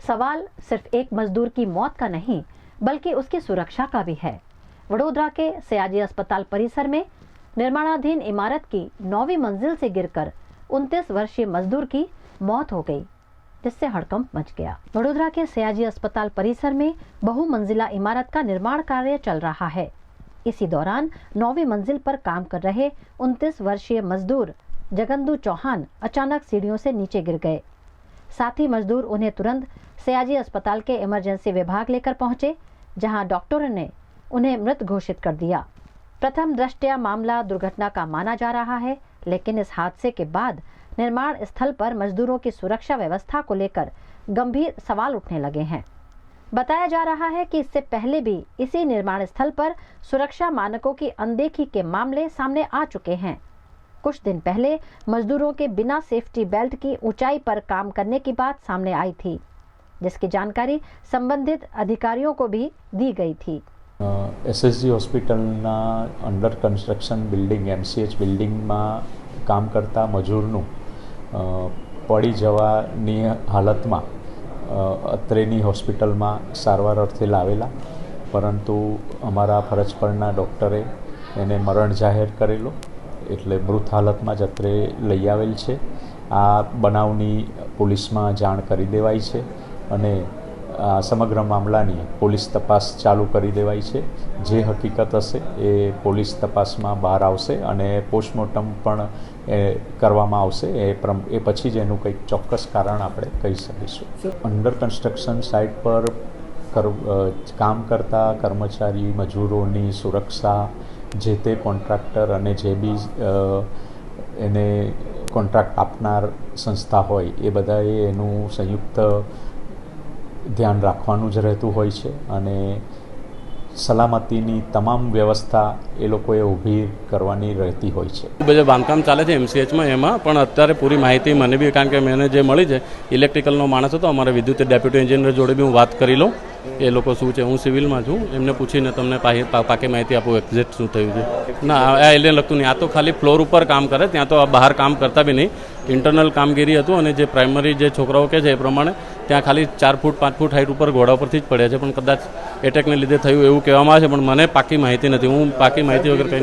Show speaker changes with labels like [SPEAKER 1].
[SPEAKER 1] सवाल सिर्फ एक मजदूर की मौत का नहीं बल्कि उसकी सुरक्षा का भी है। वडोदरा के सयाजी अस्पताल परिसर में निर्माणाधीन इमारत की 9वीं मंजिल से गिरकर 29 वर्षीय मजदूर की मौत हो गई, जिससे हड़कंप मच गया। वडोदरा के सयाजी अस्पताल परिसर में बहुमंजिला इमारत का निर्माण कार्य चल रहा है। इसी दौरान 9वीं मंजिल पर काम कर रहे 29 वर्षीय मजदूर जगंदू चौहान अचानक सीढ़ियों से नीचे गिर गए। साथी मजदूर उन्हें तुरंत सयाजी अस्पताल के इमरजेंसी विभाग लेकर पहुंचे, जहां डॉक्टरों ने उन्हें मृत घोषित कर दिया। प्रथम दृष्टया मामला दुर्घटना का माना जा रहा है, लेकिन इस हादसे के बाद निर्माण स्थल पर मजदूरों की सुरक्षा व्यवस्था को लेकर गंभीर सवाल उठने लगे हैं। बताया जा रहा है कि इससे पहले भी इसी निर्माण स्थल पर सुरक्षा मानकों की अनदेखी के मामले सामने आ चुके हैं। कुछ दिन पहले मजदूरों के बिना सेफ्टी बेल्ट की ऊंचाई पर काम करने की बात सामने आई थी, जिसकी जानकारी संबंधित अधिकारियों को भी दी गई थी।
[SPEAKER 2] SSG હોસ્પિટલના અંડર કન્સ્ટ્રક્શન બિલ્ડિંગ MCH બિલ્ડિંગમાં કામ કરતા મજૂરનું પડી જવાની હાલતમાં અત્રેની હોસ્પિટલમાં સારવાર અર્થે લાવેલા, પરંતુ અમારા ફરજ પરના ડૉક્ટરે એને મરણ જાહેર કરેલો, એટલે મૃત હાલતમાં જ અત્રે લઈ આવેલ છે। આ બનાવની પોલીસમાં જાણ કરી દેવાઈ છે અને સમગ્ર મામલાની પોલીસ તપાસ ચાલુ કરી દેવાઈ છે। જે હકીકત હશે એ પોલીસ તપાસમાં બહાર આવશે અને પોસ્ટમોર્ટમ પણ કરવામાં આવશે। એ પછી જ એનું કંઈક ચોક્કસ કારણ આપણે કહી શકીશું। અંડર કન્સ્ટ્રક્શન સાઇટ પર કામ કરતા કર્મચારી મજૂરોની સુરક્ષા જે તે કોન્ટ્રાક્ટર અને જે બી એને કોન્ટ્રાક્ટ આપનાર સંસ્થા હોય એ બધાએ એનું સંયુક્ત ધ્યાન રાખવાનું જ રહેતું હોય છે અને સલામતીની તમામ વ્યવસ્થા એ લોકોએ ઊભી કરવાની રહેતી હોય છે।
[SPEAKER 3] બધે બાંધકામ ચાલે છે MCHમાં, એમાં પણ અત્યારે પૂરી માહિતી મને બી, કારણ કે મને જે મળી છે ઇલેક્ટ્રિકલનો માણસ હતો, અમારા વિદ્યુત ડેપ્યુટી એન્જિનિયર જોડે બી હું વાત કરી લઉં એ લોકો શું છે। હું સિવિલમાં છું, એમને પૂછીને તમને પાકી માહિતી આપું એક્ઝેક્ટ શું થયું છે। ના, આ એને લગતું નહીં, આ તો ખાલી ફ્લોર ઉપર કામ કરે, ત્યાં તો બહાર કામ કરતા બી નહીં, ઇન્ટરનલ કામગીરી હતું। અને જે પ્રાઇમરી જે છોકરાઓ કહે છે એ પ્રમાણે ત્યાં ખાલી 4 ફૂટ 5 ફૂટ હાઈટ ઉપર ઘોડા પરથી જ પડ્યા છે, પણ કદાચ એટેકને લીધે થયું એવું કહેવામાં આવે છે, પણ મને પાકી માહિતી નથી। હું પાકી માહિતી વગર કંઈ